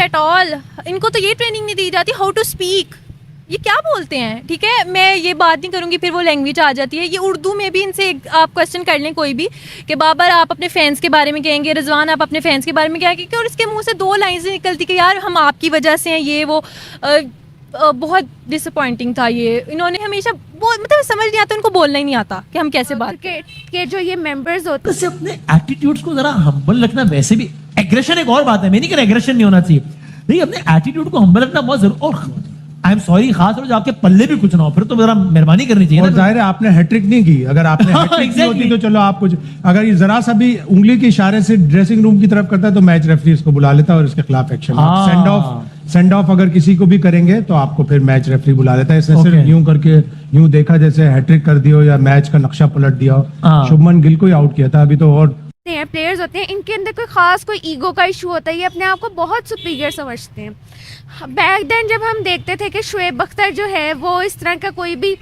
Eight all. इनको तो ये ट्रेनिंग नहीं दी जाती हाउ टू स्पीक, ये क्या बोलते हैं। ठीक है, मैं ये बात नहीं करूँगी, फिर वो लैंग्वेज आ जाती है। ये उर्दू में भी इनसे आप क्वेश्चन कर लें कोई भी कि बाबर आप अपने फैंस के बारे में कहेंगे, रिजवान आप अपने फैंस के बारे में क्या कहेंगे, और इसके मुंह से 2 लाइन से निकलती कि यार हम आपकी वजह से हैं, ये वो बहुत डिसअपॉइंटिंग था। ये इन्होंने हमेशा वो मतलब समझ नहीं आता, उनको बोलना ही नहीं आता कि हम कैसे बात के जो ये मेंबर्स होते से अपने एटीट्यूड्स को जरा हम्बल रखना। वैसे भी एग्रेशन एक और बात है, मैं नहीं कह रहा एग्रेशन नहीं होना चाहिए, नहीं अपने एटीट्यूड को हम्बल रखना बहुत जरूरी। और आई एम सॉरी, खास तौर से आपके पल्ले भी कुछ ना हो, फिर तो जरा मेहरबानी करनी चाहिए। और जाहिर है आपने हैट्रिक नहीं की, अगर आपने हैट्रिक की होती तो चलो आप कुछ, अगर ये जरा सा भी उंगली के इशारे से ड्रेसिंग रूम की तरफ करता है तो मैच रेफरी इसको बुला लेता है और इसके खिलाफ एक्शन। सेंड ऑफ अगर किसी को भी करेंगे तो आपको फिर मैच रेफरी बुला लेता है। इसने सिर्फ यूं करके यूं देखा जैसे हैट्रिक कर दिया हो या मैच का नक्शा पलट दिया हो। शुभमन गिल को ही आउट किया था अभी तो। और हैं प्लेयर्स होते हैं, इनके अंदर कोई खास कोई ईगो का इशू होता है, ये अपने आप को बहुत सुपीरियर समझते हैं। बैक देन जब हम देखते थे कि शुएब अख्तर जो है वो इस तरह का कोई भी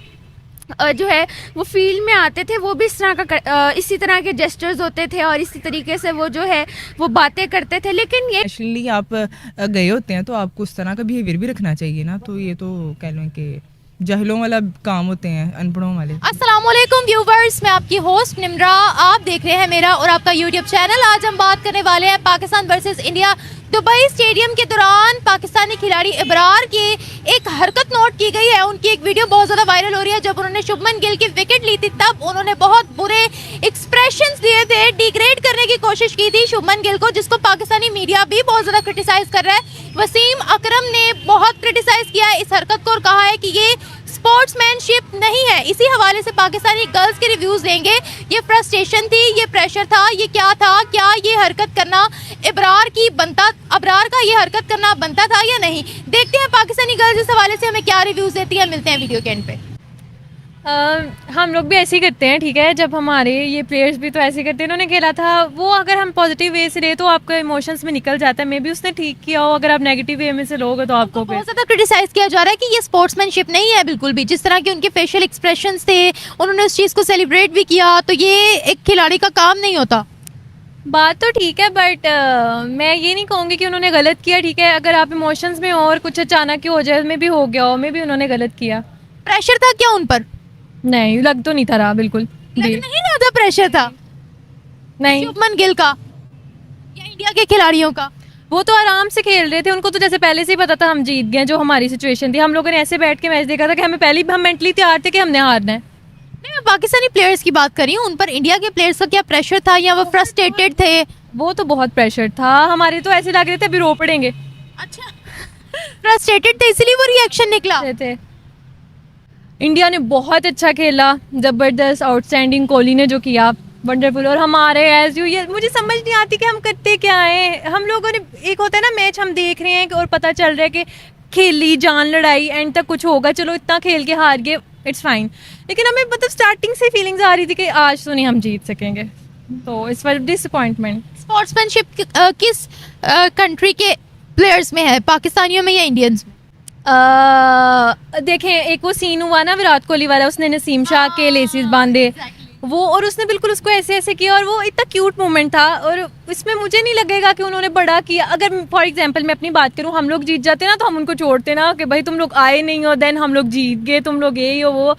जो है वो फील्ड में आते थे, वो भी इस तरह का इसी तरह के जेस्चर्स होते थे और इसी तरीके से वो जो है वो बातें करते थे। लेकिन ये नेशनली आप गए होते हैं तो आपको उस तरह का बिहेवियर भी रखना चाहिए ना। तो ये तो कह लो कि जहलों वाला काम होते हैं, अनपढ़ों वाले। अस्सलाम वालेकुम व्यूवर्स, मैं आपकी होस्ट निम्रा, आप देख रहे हैं मेरा और आपका यूट्यूब चैनल। आज हम बात करने वाले हैं Pakistan versus India. Dubai stadium के दौरान पाकिस्तानी खिलाड़ी इब्रार की एक हरकत नोट की गई है। उनकी एक वीडियो बहुत ज़्यादा वायरल हो रही है। जब उन्होंने शुभमन गिल की विकेट ली थी तब उन्होंने बहुत बुरे एक्सप्रेशंस दिए थे, डिग्रेड करने की कोशिश की थी शुभमन गिल को, जिसको पाकिस्तानी मीडिया भी बहुत ज़्यादा क्रिटिसाइज कर रहा है। वसीम अकरम ने बहुत क्रिटिसाइज किया है इस हरकत को और कहा है कि ये स्पोर्ट्समैनशिप नहीं है। इसी हवाले से पाकिस्तानी गर्ल्स के रिव्यूज देंगे। ये फ्रस्ट्रेशन थी, ये प्रेशर था, ये क्या था, क्या ये हरकत करना अबरार का ये हरकत करना बनता था या नहीं। देखते हैं पाकिस्तानी गर्ल्स इस हवाले से हमें क्या रिव्यूज देती है। मिलते हैं वीडियो के एंड पे। हम लोग भी ऐसे ही करते हैं, ठीक है। जब हमारे ये प्लेयर्स भी तो ऐसे करते हैं। इन्होंने खेला था वो, अगर हम पॉजिटिव वे से ले तो आपका इमोशंस में निकल जाता है। मे बी उसने ठीक किया हो, अगर आप नेगेटिव वे में से लोगे तो आपको बहुत ज़्यादा क्रिटिसाइज किया जा रहा है कि ये स्पोर्ट्समैनशिप नहीं है बिल्कुल भी। जिस तरह के उनके फेशियल एक्सप्रेशंस थे, उन्होंने उस चीज़ को सेलिब्रेट भी किया, तो ये एक खिलाड़ी का काम नहीं होता। बात तो ठीक है, बट मैं ये नहीं कहूँगी कि उन्होंने गलत किया। ठीक है, अगर आप इमोशंस में और कुछ अचानक ही हो जाए, में भी हो गया हो, में भी उन्होंने गलत किया। प्रेशर था क्या उन पर? नहीं, लग तो नहीं था रहा, बिल्कुल लग नहीं रहा था प्रेशर था नहीं शुभमन गिल का या इंडिया के खिलाड़ियों का। वो तो आराम से खेल रहे थे, उनको तो जैसे पहले से ही पता था हम जीत गए। जो हमारी सिचुएशन थी, हम लोगों ने ऐसे बैठ के मैच देखा था कि हमें पहले हम मेंटली तैयार थे कि हमने हारना है। नहीं, मैं पाकिस्तानी प्लेयर्स की बात कर रही हूँ। उन पर इंडिया के प्लेयर्स का क्या प्रेशर था या वो फ्रस्ट्रेटेड थे? वो तो बहुत प्रेशर था, हमारे तो ऐसे लग रहे थे अभी रो पड़ेंगे। अच्छा, फ्रस्ट्रेटेड थे इसलिए वो रिएक्शन निकला थे। इंडिया ने बहुत अच्छा खेला, जबरदस्त, आउटस्टैंडिंग। कोहली ने जो किया वंडरफुल। और हमारे एज यू, ये मुझे समझ नहीं आती कि हम करते क्या है। हम लोगों ने, एक होता है ना मैच हम देख रहे हैं और पता चल रहा है कि खेली जान लड़ाई, एंड तक कुछ होगा, चलो इतना खेल के हार गए, इट्स फाइन। लेकिन हमें मतलब स्टार्टिंग से फीलिंग्स आ रही थी कि आज तो नहीं हम जीत सकेंगे, तो इस वजह डिसअपॉइंटमेंट। स्पोर्ट्समैनशिप किस कंट्री के प्लेयर्स में है, पाकिस्तानियों में या इंडियंस में? देखें, एक वो सीन हुआ ना विराट कोहली वाला, उसने नसीम शाह के लेसिस बांधे वो, और उसने बिल्कुल उसको ऐसे ऐसे किया, और वो इतना क्यूट मोमेंट था। और इसमें मुझे नहीं लगेगा कि उन्होंने बड़ा किया। अगर फॉर एग्जांपल मैं अपनी बात करूं, हम लोग जीत जाते ना तो हम उनको छोड़ते ना कि भाई तुम लोग आए नहीं हो, देन हम लोग जीत गए, तुम लोग ये हो वो।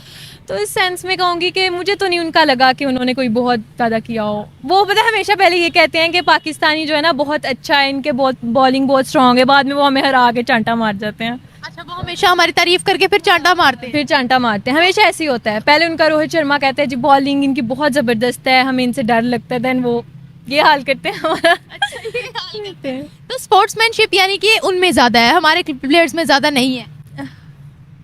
तो इस सेंस में कहूँगी कि मुझे तो नहीं उनका लगा कि उन्होंने कोई बहुत ज़्यादा किया हो। वो पता है हमेशा पहले ये कहते हैं कि पाकिस्तानी जो है ना बहुत अच्छा है, इनके बहुत बॉलिंग बहुत स्ट्रांग है, बाद में वो हमें हरा के चांटा मार जाते हैं। अच्छा, वो हमेशा हमारी तारीफ करके फिर चांटा मारते हैं। फिर चांटा मारते हैं, हमेशा ऐसे ही होता है। पहले उनका रोहित शर्मा कहते हैं जी बॉलिंग इनकी बहुत ज़बरदस्त है, हमें इनसे डर लगता है, देन वो ये हाल करते हैं हमारा। अच्छा, ये हाल करते हैं। तो स्पोर्ट्समैनशिप यानी कि उनमें ज़्यादा है, हमारे प्लेयर्स में ज़्यादा नहीं है।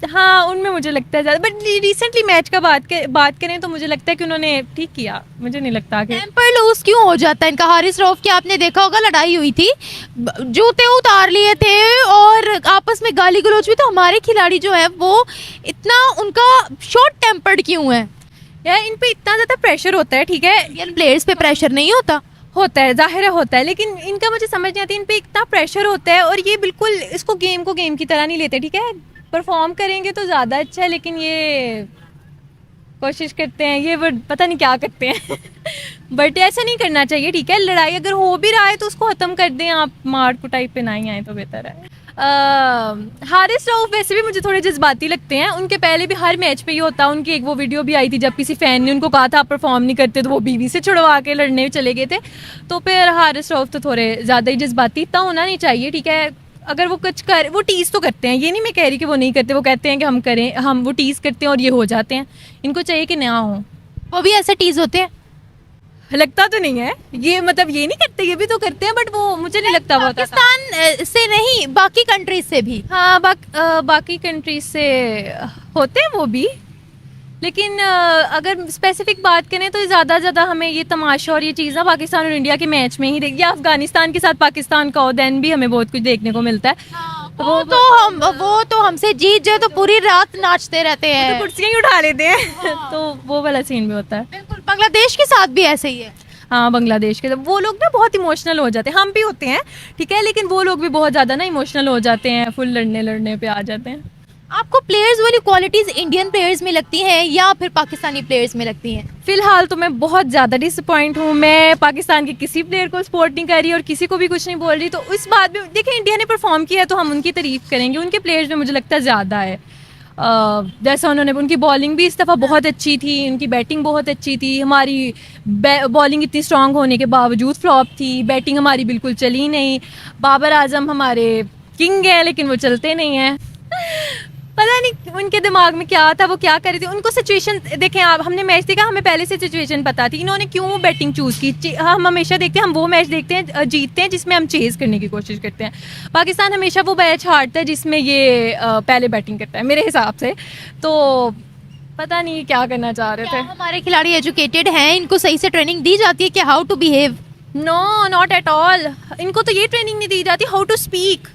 हाँ, उनमें मुझे लगता है ज़्यादा, बट रिसेंटली मैच का बात करें तो मुझे लगता है कि उन्होंने ठीक किया। मुझे नहीं लगता कि टेम्पर लूज क्यों हो जाता है इनका। हारिस रऊफ की आपने देखा होगा, लड़ाई हुई थी, जूते उतार लिए थे और आपस में गाली गलौज भी। तो हमारे खिलाड़ी जो है वो इतना उनका शॉर्ट टेम्पर्ड क्यों है? यार इन पे इतना ज़्यादा प्रेशर होता है, ठीक है। इंडियन प्लेयर्स पे प्रेशर नहीं होता? होता है, जाहिर है होता है, लेकिन इनका मुझे समझ नहीं आती। इन पे इतना प्रेशर होता है और ये बिल्कुल इसको गेम को गेम की तरह नहीं लेते, ठीक है। परफॉर्म करेंगे तो ज़्यादा अच्छा है, लेकिन ये कोशिश करते हैं, ये पता नहीं क्या करते हैं बट ऐसा नहीं करना चाहिए, ठीक है। लड़ाई अगर हो भी रहा है तो उसको ख़त्म कर दें, आप मार कुटाई पे ना ही आए तो बेहतर है। हारिस रऊफ वैसे भी मुझे थोड़े जज्बाती लगते हैं, उनके पहले भी हर मैच पे ये होता है। उनकी एक वो वीडियो भी आई थी जब किसी फ़ैन ने उनको कहा था आप परफॉर्म नहीं करते तो वो बीवी से छुड़वा के लड़ने चले गए थे। तो फिर हारिस रऊफ तो थोड़े ज़्यादा ही जज्बाती, इतना होना नहीं चाहिए, ठीक है। अगर वो कुछ कर, वो टीज़ तो करते हैं, ये नहीं मैं कह रही कि वो नहीं करते, वो कहते हैं कि हम करें, हम वो टीज़ करते हैं और ये हो जाते हैं। इनको चाहिए कि ना हो, वो भी ऐसे टीज होते हैं? लगता तो नहीं है ये, मतलब ये नहीं करते, ये भी तो करते हैं बट वो मुझे नहीं लगता वो होता था। पाकिस्तान से नहीं, बाकी कंट्रीज से भी। हाँ, बाकी कंट्रीज से होते हैं वो भी, लेकिन अगर स्पेसिफिक बात करें तो ज़्यादा हमें ये तमाशा और ये चीज़ ना पाकिस्तान और इंडिया के मैच में ही देख, या अफगानिस्तान के साथ पाकिस्तान का हो, देन भी हमें बहुत कुछ देखने को मिलता है। वो तो हमसे जीत जाए तो पूरी रात नाचते रहते तो हैं, कुर्सियाँ ही उठा लेते हैं तो वो वाला सीन भी होता है। बिल्कुल। बांग्लादेश के साथ भी ऐसे ही है। हाँ, बांग्लादेश के वो लोग ना बहुत इमोशनल हो जाते हैं, हम भी होते हैं, ठीक है, लेकिन वो लोग भी बहुत ज़्यादा ना इमोशनल हो जाते हैं, फुल लड़ने पे आ जाते हैं। आपको प्लेयर्स वाली क्वालिटीज इंडियन प्लेयर्स में लगती हैं या फिर पाकिस्तानी प्लेयर्स में लगती हैं? फिलहाल तो मैं बहुत ज़्यादा डिसअपॉइंट हूँ, मैं पाकिस्तान के किसी प्लेयर को सपोर्ट नहीं कर रही और किसी को भी कुछ नहीं बोल रही। तो इस बात में देखिए, इंडिया ने परफॉर्म किया है तो हम उनकी तारीफ़ करेंगे, उनके प्लेयर्स में मुझे लगता है ज़्यादा है। जैसा उन्होंने, उनकी बॉलिंग भी इस दफ़ा बहुत अच्छी थी, उनकी बैटिंग बहुत अच्छी थी। हमारी बॉलिंग इतनी स्ट्रांग होने के बावजूद फ्लॉप थी, बैटिंग हमारी बिल्कुल चली नहीं। बाबर आजम हमारे किंग है लेकिन वो चलते नहीं हैं पता नहीं उनके दिमाग में क्या था, वो क्या कर रहे थे। उनको सिचुएशन देखें आप, हमने मैच देखा, हमें पहले से सिचुएशन पता थी, इन्होंने क्यों बैटिंग चूज़ की। हम हमेशा देखते हैं, हम वो मैच देखते हैं जीतते हैं जिसमें हम चेज़ करने की कोशिश करते हैं। पाकिस्तान हमेशा वो मैच हारता है जिसमें ये पहले बैटिंग करता है मेरे हिसाब से। तो पता नहीं क्या करना चाह रहे थे। हमारे खिलाड़ी एजुकेटेड हैं, इनको सही से ट्रेनिंग दी जाती है कि how to behave? No, not at all. इनको तो ये ट्रेनिंग नहीं दी जाती हाउ टू स्पीक,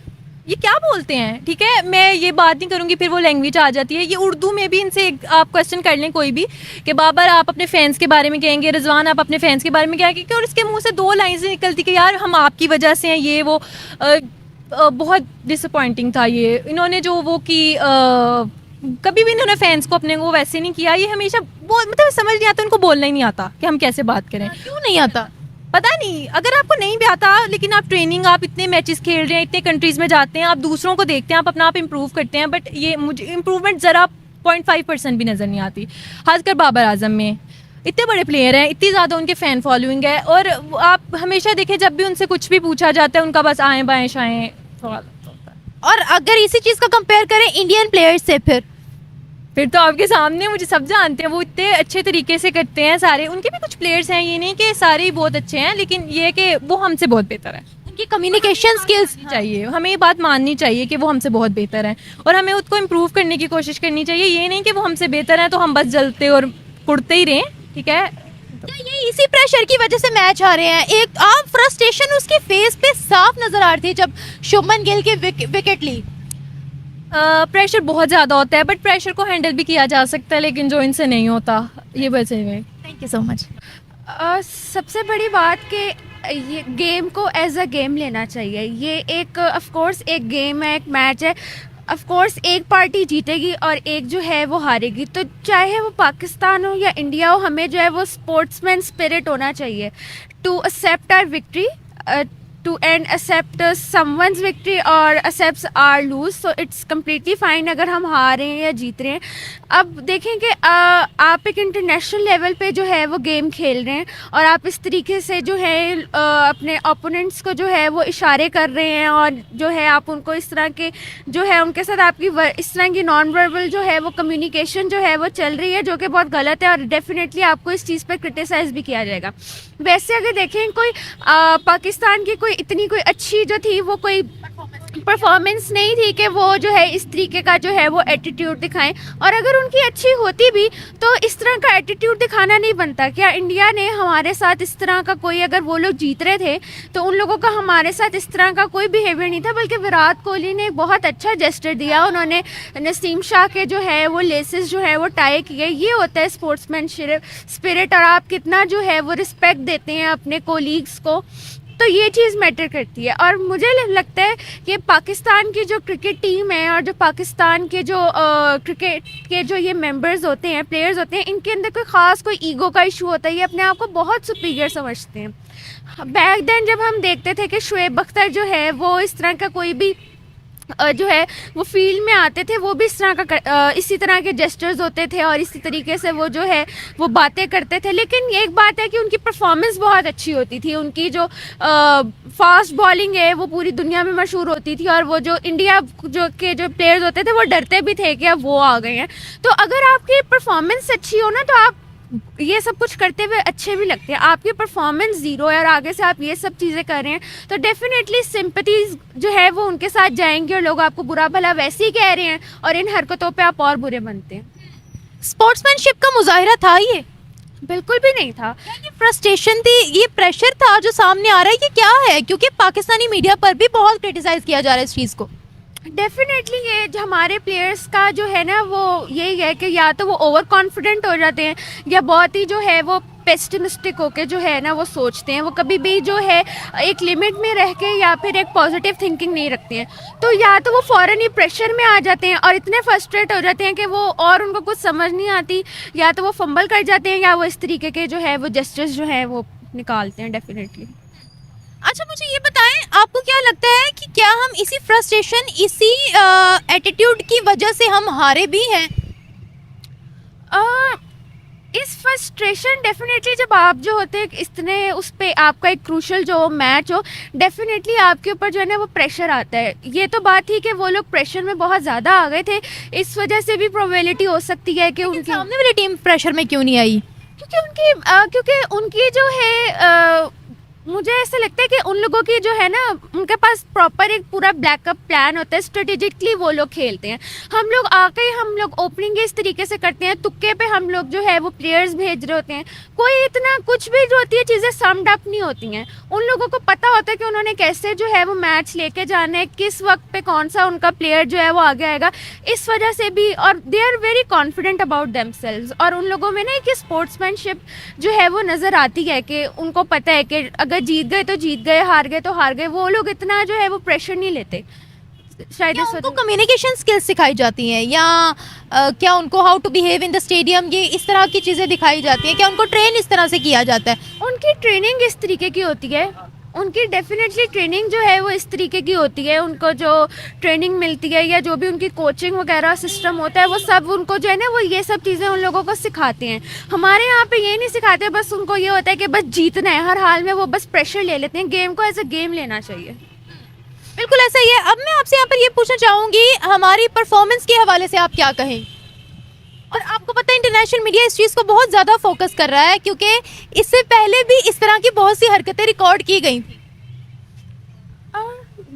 ये क्या बोलते हैं, ठीक है। मैं ये बात नहीं करूँगी, फिर वो लैंग्वेज आ जाती है। ये उर्दू में भी इनसे आप क्वेश्चन कर लें कोई भी कि बाबर आप अपने फैंस के बारे में कहेंगे, रिजवान आप अपने फैंस के बारे में क्या कहेंगे, और इसके मुंह से 2 लाइन से निकलती कि यार हम आपकी वजह से हैं, ये वो बहुत डिसअपॉइंटिंग था ये। इन्होंने जो वो की कभी भी इन्होंने फैंस को अपने को वैसे नहीं किया। ये हमेशा वो मतलब समझ नहीं आता, उनको बोलना ही नहीं आता कि हम कैसे बात करें। क्यों नहीं आता पता नहीं, अगर आपको नहीं भी आता लेकिन आप ट्रेनिंग, आप इतने मैचेस खेल रहे हैं, इतने कंट्रीज़ में जाते हैं, आप दूसरों को देखते हैं, आप अपना आप इम्प्रूव करते हैं, बट ये मुझे इम्प्रूवमेंट ज़रा 0.5% भी नज़र नहीं आती। खासकर बाबर आजम में इतने बड़े प्लेयर हैं, इतनी ज़्यादा उनके फ़ैन फॉलोइंग है, और आप हमेशा देखें जब भी उनसे कुछ भी पूछा जाता है उनका बस आएँ बाएँ शाएँ सवाल होता है। और अगर इसी चीज़ का कंपेयर करें इंडियन प्लेयर्स से, फिर तो आपके सामने, मुझे सब जानते हैं, वो इतने अच्छे तरीके से करते हैं सारे। उनके भी कुछ प्लेयर्स हैं, ये नहीं कि सारे ही बहुत अच्छे हैं, लेकिन ये है कि वो हमसे बहुत बेहतर है। उनकी कम्युनिकेशन स्किल्स चाहिए, हमें ये बात माननी चाहिए कि वो हमसे बहुत बेहतर है और हमें उसको इम्प्रूव करने की कोशिश करनी चाहिए। ये नहीं कि वो हमसे बेहतर है तो हम बस जलते और कुड़ते ही रहें, ठीक है। ये इसी प्रेशर की वजह से मैच हारे हैं। एक आप फ्रस्ट्रेशन उसके फेस पे साफ नजर आ रही थी जब शुभमन गिल के विकेट ली। प्रेशर बहुत ज़्यादा होता है, बट प्रेशर को हैंडल भी किया जा सकता है, लेकिन जो इनसे नहीं होता ये वजह है। Thank you so much. सबसे बड़ी बात कि ये गेम को एज अ गेम लेना चाहिए। ये एक ऑफ कोर्स एक गेम है, एक मैच है। ऑफ कोर्स एक पार्टी जीतेगी और एक जो है वो हारेगी, तो चाहे वो पाकिस्तान हो या इंडिया हो, हमें जो है वो स्पोर्ट्समैन स्पिरिट होना चाहिए to accept our victory, to and accept someone's victory or accepts our lose, so it's completely fine अगर हम हार रहे हैं या जीत रहे हैं। अब देखें कि आप एक इंटरनेशनल लेवल पे जो है वो गेम खेल रहे हैं और आप इस तरीके से जो है अपने ओपोनेंट्स को जो है वो इशारे कर रहे हैं और जो है आप उनको इस तरह के जो है उनके साथ आपकी इस तरह की नॉन वर्बल जो है वो कम्युनिकेशन जो है वो चल रही है, जो कि बहुत गलत है और डेफिनेटली आपको इस चीज़ पर क्रिटिसाइज़ भी किया जाएगा। वैसे अगर देखें कोई पाकिस्तान की इतनी कोई अच्छी जो थी वो कोई परफॉर्मेंस नहीं थी कि वो जो है इस तरीके का जो है वो एटीट्यूड दिखाएं, और अगर उनकी अच्छी होती भी तो इस तरह का एटीट्यूड दिखाना नहीं बनता। क्या इंडिया ने हमारे साथ इस तरह का कोई, अगर वो लोग जीत रहे थे तो उन लोगों का हमारे साथ इस तरह का कोई बिहेवियर नहीं था, बल्कि विराट कोहली ने एक बहुत अच्छा जेस्चर दिया, उन्होंने नसीम शाह के जो है वो लेसेस जो है वो टाई किए। ये होता है स्पोर्ट्समैन स्पिरिट, और आप कितना जो है वो रिस्पेक्ट देते हैं अपने कोलीग्स को। तो ये चीज़ मैटर करती है। और मुझे लगता है कि पाकिस्तान की जो क्रिकेट टीम है और जो पाकिस्तान के जो क्रिकेट के जो ये मेंबर्स होते हैं, प्लेयर्स होते हैं, इनके अंदर कोई ख़ास कोई ईगो का इशू होता है। ये अपने आप को बहुत सुपीरियर समझते हैं। बैक देन जब हम देखते थे कि शुएब अख्तर जो है वो इस तरह का कोई भी जो है वो फील्ड में आते थे, वो भी इसी तरह के जेस्चर्स होते थे और इसी तरीके से वो जो है वो बातें करते थे। लेकिन एक बात है कि उनकी परफॉर्मेंस बहुत अच्छी होती थी। उनकी जो फास्ट बॉलिंग है वो पूरी दुनिया में मशहूर होती थी और वो जो इंडिया जो प्लेयर्स होते थे वो डरते भी थे कि अब वो आ गए हैं। तो अगर आपकी परफॉर्मेंस अच्छी हो ना तो आप ये सब कुछ करते हुए अच्छे भी लगते हैं। आपकी परफॉर्मेंस ज़ीरो है और आगे से आप ये सब चीज़ें कर रहे हैं तो डेफिनेटली सिंपैथीज जो है वो उनके साथ जाएंगे और लोग आपको बुरा भला वैसे ही कह रहे हैं और इन हरकतों पे आप और बुरे बनते हैं। स्पोर्ट्समैनशिप का मुजाहिरा था ये? बिल्कुल भी नहीं था। ये फ्रस्ट्रेशन थी, ये प्रेशर था जो सामने आ रहा है, ये क्या है? क्योंकि पाकिस्तानी मीडिया पर भी बहुत क्रिटिसाइज किया जा रहा है इस चीज़ को। डेफिनेटली ये जो हमारे प्लेयर्स का जो है ना वो यही है कि या तो वो ओवर कॉन्फिडेंट हो जाते हैं या बहुत ही जो है वो पेसिमिस्टिक होके जो है ना वो सोचते हैं। वो कभी भी जो है एक लिमिट में रह के या फिर एक पॉजिटिव थिंकिंग नहीं रखते हैं। तो या तो वो फ़ौरन ही प्रेशर में आ जाते हैं और इतने फ्रस्ट्रेट हो जाते हैं कि वो और उनको कुछ समझ नहीं आती, या तो वो फंबल कर जाते हैं या वो इस तरीके के जो है वो जेस्चर्स जो है वो निकालते हैं डेफिनेटली। अच्छा मुझे ये बताएं, आपको क्या लगता है कि क्या हम इसी फ्रस्ट्रेशन, इसी एटीट्यूड की वजह से हम हारे भी हैं? इस फ्रस्ट्रेशन डेफिनेटली जब आप जो होते हैं इतने उस पर आपका एक क्रूशल जो मैच हो, डेफिनेटली आपके ऊपर जो है ना वो प्रेशर आता है। ये तो बात थी कि वो लोग प्रेशर में बहुत ज़्यादा आ गए थे, इस वजह से भी प्रोबेबिलिटी हो सकती है कि उनकी सामने वाली टीम प्रेशर में क्यों नहीं आई? क्योंकि उनकी जो है मुझे ऐसा लगता है कि उन लोगों की जो है ना उनके पास प्रॉपर एक पूरा बैकअप प्लान होता है, स्ट्रेटेजिकली वो लोग खेलते हैं। हम लोग आके हम लोग ओपनिंग इस तरीके से करते हैं, तुक्के पे हम लोग जो है वो प्लेयर्स भेज रहे होते हैं। कोई इतना कुछ भी जो होती है चीज़ें समड अप नहीं होती हैं। उन लोगों को पता होता है कि उन्होंने कैसे जो है वो मैच लेके जाना है, किस वक्त पे कौन सा उनका प्लेयर जो है वो आगे आएगा। इस वजह से भी, और they are very confident about themselves. और उन लोगों में ना कि स्पोर्ट्समैनशिप जो है वो नज़र आती है कि उनको पता है कि अगर जीत गए तो जीत गए, हार गए तो हार गए। वो लोग इतना जो है वो प्रेशर नहीं लेते। शायद क्या उनको कम्युनिकेशन स्किल्स सिखाई जाती हैं या क्या उनको how to behave in the stadium, ये इस तरह की चीज़ें दिखाई जाती हैं? क्या उनको ट्रेन इस तरह से किया जाता है? उनकी ट्रेनिंग इस तरीके की होती है, उनकी डेफिनेटली ट्रेनिंग जो है वो इस तरीके की होती है। उनको जो ट्रेनिंग मिलती है या जो भी उनकी कोचिंग वगैरह सिस्टम होता है वो सब उनको जो है ना वो ये सब चीज़ें उन लोगों को सिखाते हैं। हमारे यहाँ पे ये नहीं सिखाते, बस उनको ये होता है कि बस जीतना है हर हाल में। वो बस प्रेशर ले लेते हैं, गेम को एज अ गेम लेना चाहिए। बिल्कुल ऐसा ही है। अब मैं आपसे यहाँ पर ये पूछना चाहूँगी, हमारी परफॉर्मेंस के हवाले से आप क्या कहें? और आपको पता है इंटरनेशनल मीडिया इस चीज़ को बहुत ज़्यादा फोकस कर रहा है क्योंकि इससे पहले भी इस तरह की बहुत सी हरकतें रिकॉर्ड की गई थी।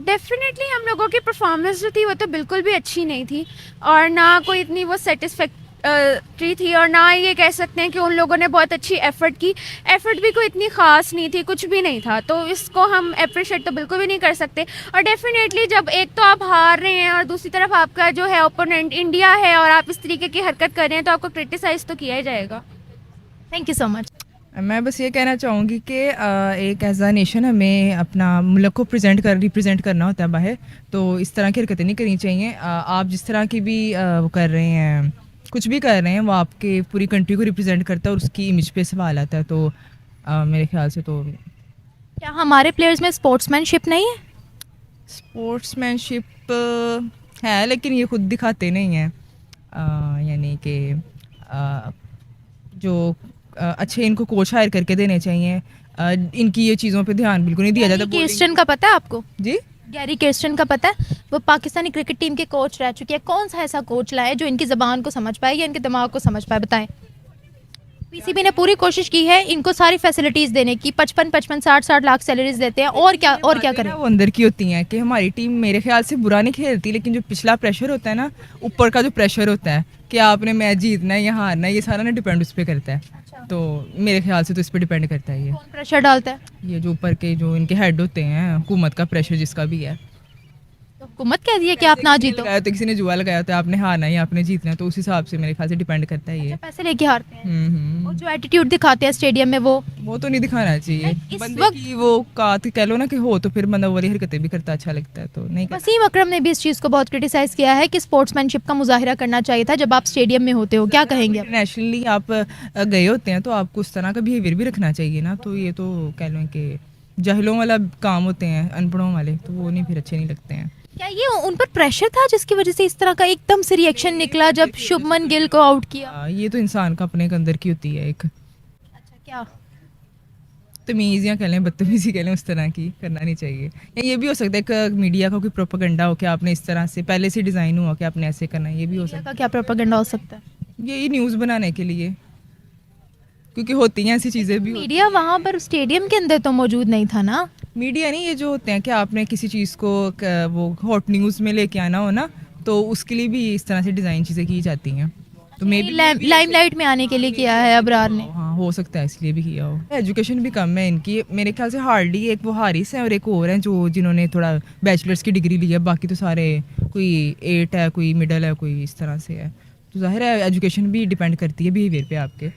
डेफिनेटली हम लोगों की परफॉर्मेंस जो थी वो तो बिल्कुल भी अच्छी नहीं थी और ना कोई इतनी वो सेटिस्फैक्ट्री थी, और ना ये कह सकते हैं कि उन लोगों ने बहुत अच्छी एफ़र्ट की। एफ़र्ट भी कोई इतनी ख़ास नहीं थी, कुछ भी नहीं था, तो इसको हम अप्रिशिएट तो बिल्कुल भी नहीं कर सकते। और डेफिनेटली जब एक तो आप हार रहे हैं और दूसरी तरफ आपका जो है ओपोनेंट इंडिया है और आप इस तरीके की हरकत कर रहे हैं तो आपको क्रिटिसाइज़ तो किया ही जाएगा। Thank you so much. मैं बस ये कहना चाहूँगी कि एक एज अ नेशन हमें अपना मुल्क को रिप्रेजेंट करना होता है बाहर, तो इस तरह की हरकतें नहीं करनी चाहिए। आप जिस तरह की भी वो कर रहे हैं, कुछ भी कर रहे हैं, वो आपके पूरी कंट्री को रिप्रेजेंट करता है और उसकी इमेज पे सवाल आता है। तो मेरे ख्याल से तो क्या हमारे प्लेयर्स में स्पोर्ट्समैनशिप नहीं है? स्पोर्ट्समैनशिप है लेकिन ये खुद दिखाते नहीं हैं। यानी कि जो अच्छे इनको कोच हायर करके देने चाहिए। इनकी ये चीज़ों पे ध्यान बिल्कुल नहीं दिया जाता। किर्स्टन का पता है आपको? जी, गैरी किर्स्टन का पता है? वो पाकिस्तानी क्रिकेट टीम के कोच रह चुके हैं। कौन सा ऐसा कोच लाए जो इनकी ज़बान को समझ पाए या इनके दिमाग को समझ पाए? बताएं। पीसीबी ने पूरी कोशिश की है इनको सारी फैसिलिटीज़ देने की, 55 60 लाख सैलरीज देते हैं, और क्या करें? वो अंदर की होती हैं कि हमारी टीम मेरे ख्याल से बुरा नहीं खेलती, लेकिन जो पिछला प्रेशर होता है ना, ऊपर का जो प्रेशर होता है कि आपने मैच जीतना है या हारना है, ये सारा ना डिपेंड उस पर करता है। तो मेरे ख्याल से तो इस पर डिपेंड करता है। ये कौन प्रेशर डालता है? ये जो ऊपर के जो इनके हेड होते हैं, हुकूमत का प्रेशर जिसका भी है। तो हुकूमत कह दी है कि आप ना जीतो। लगाया तो किसी ने जुआ लगाया तो आपने हारना है आपने जीतना है, तो उस हिसाब से मेरे ख्याल से डिपेंड करता है ये। पैसे लेके हारते हैं हम्म। और जो एटीट्यूड दिखाते हैं स्टेडियम में वो तो नहीं दिखाना चाहिए। इस बंदे वक्त- की वो कात कह लो ना कि हो तो फिर बंदा वो वाली हरकतें भी करता अच्छा लगता है, तो नहीं करना। वसीम अकरम ने भी इस चीज़ को बहुत क्रिटिसाइज किया है कि स्पोर्ट्समैनशिप का मुजाहिरा करना चाहिए था जब आप स्टेडियम में होते हो, क्या कहेंगे आप? इंटरनेशनली आप गए होते हैं तो आपको उस तरह का बिहेवियर भी रखना चाहिए ना, तो ये तो कह लो कि जाहिलों वाला काम होते हैं, अनपढ़ों वाले, तो वो नहीं फिर अच्छे नहीं लगते हैं। क्या ये उन पर प्रेशर था जिसकी वजह से इस तरह का एकदम से रिएक्शन निकला जब शुभमन गिल को आउट किया? ये तो इंसान का अपने अंदर की होती है एक अच्छा, क्या तमीज़ या कह लें बदतमीज़ी कह लें, उस तरह की करना नहीं चाहिए। या ये भी हो सकता है कि मीडिया का कोई प्रोपेगेंडा हो कि आपने इस तरह से पहले से डिज़ाइन हुआ कि आपने ऐसे करना है, ये भी हो सकता का क्या प्रोपेगेंडा हो सकता है? है। यही न्यूज़ बनाने के लिए, क्योंकि होती हैं ऐसी चीज़ें भी। मीडिया वहां पर स्टेडियम के अंदर तो मौजूद नहीं था ना। मीडिया नहीं, ये जो होते हैं कि आपने किसी चीज़ को वो हॉट न्यूज़ में लेके आना हो ना, तो उसके लिए भी इस तरह से डिज़ाइन चीज़ें की जाती हैं, तो मे बी लाइमलाइट में आने के लिए किया है अबरार ने। हाँ हो सकता है इसलिए भी किया हो। एजुकेशन भी कम है इनकी मेरे ख्याल से, हार्डली एक वो हारिस है और एक और है जो जिन्होंने थोड़ा बैचलर्स की डिग्री ली है, बाकी तो सारे कोई 8 है, कोई मिडल है, कोई इस तरह से है। तो जाहिर है एजुकेशन भी डिपेंड करती है बिहेवियर पे आपके,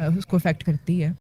उसको अफेक्ट करती है।